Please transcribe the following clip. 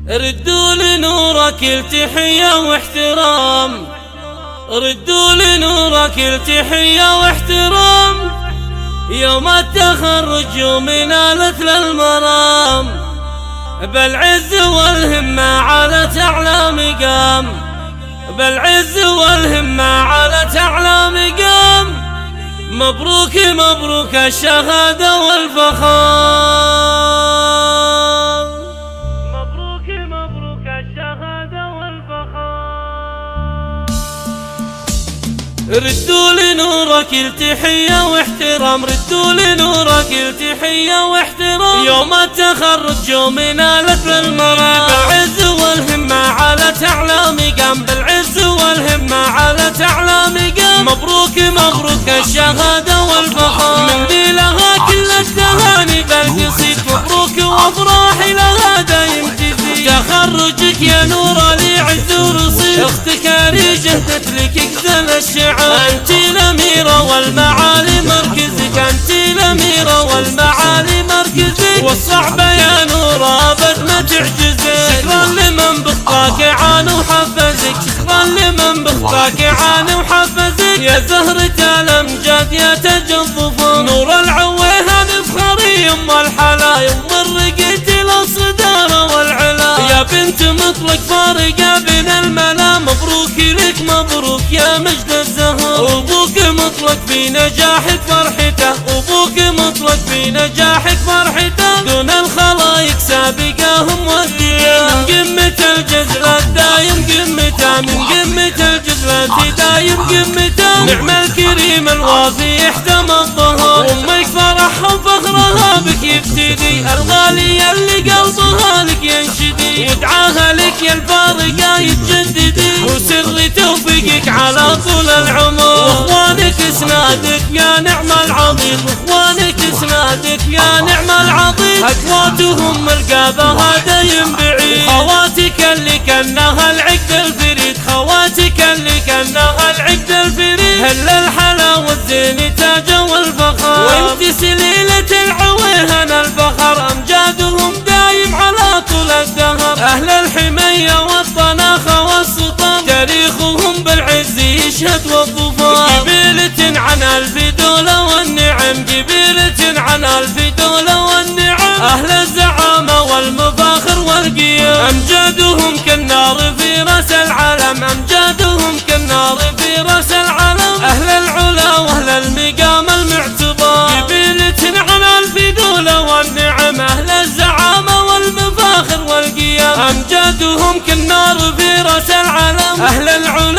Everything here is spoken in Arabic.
ردوا لنورك التحية واحترام، ردوا لنورك التحية واحترام. يوم التخرج يوم نالت للمرام، بالعز والهمة على أعلى مقام، بالعز والهمة على أعلى مقام. مبروك مبروك الشهادة والفخار، مبروك مبروك الشهادة والفخار. ردوا لنورك التحية واحترام، ردوا لنورك التحية واحترام. يوم التخرج يوم نالت للمرام، بالعز والهمة على أعلى مقام، بالعز والهمة على أعلى مقام. مبروك مبروك الشهادة والفخار، من لها كل التهاني بالقصيد. مبروك وافراحي لها دايم تزيد، تخرجك يا نورة لي عز ورصيد. اختك جهدت لك اكثر الشعار، انت الاميرة والمعالي مركزك، انت الاميرة والمعالي مركزك. والصعبة يا نورة ابد ما تعجزك. شكرا لمن بخطاك عانى وحفزك، شكرا لمن بخطاك عانى وحفزك. يا زهرة الامجاد يا تاج الظفر، نور العويهان بخري يم الحلا، يم الرقيت للصدارة والعلا. يا بنت مطلق فارقة بين الملا، مبروك لك مبروك يا مجد الزهر. ابوك مطلق في نجاحك فرحته، ابوك مطلق في نجاحك فرحته. دون الخلايق سابقاهم وديا، من قمة الجزلة دايم قمته، من قمة الجزلة دايم قمته. نعم الكريم الوافي يحتمى الظهر، امك فرحها وفخرها بك يبتدي. الغالية اللي قلبها لك ينشدي، ودعاها لك يا الفارقة يتجددي. وسر توفيقك على طول العمر، واخوانك اسنادك يا نعم العضيد، واخوانك اسنادك يا نعم العضيد. اكواتهم رقابها دايم بعيد، خواتك اللي كانها العقد الفريد، خواتك اللي كانها العقد الفريد. هل الحلا والزين تاج والفخر، وانت سليلة العويهن الفخر. امجادهم دايم على طول الدهر، اهل الحمية والطناخة والسطر. تاريخهم بالعز يشهد والظفار، قبيلة عن الف دولة والنعم، قبيلة عن الف دولة والنعم. اهل الزعامة والمفاخر والقيم، امجادهم كالنار في راس العالم، امجادهم كالنار في راس العالم. اهل العلا واهل المقام المعتبر، قبيلة عن الف دولة والنعم. اهل الزعامة والمفاخر والقيم، امجادهم كالنار في راس العالم. اهل العلا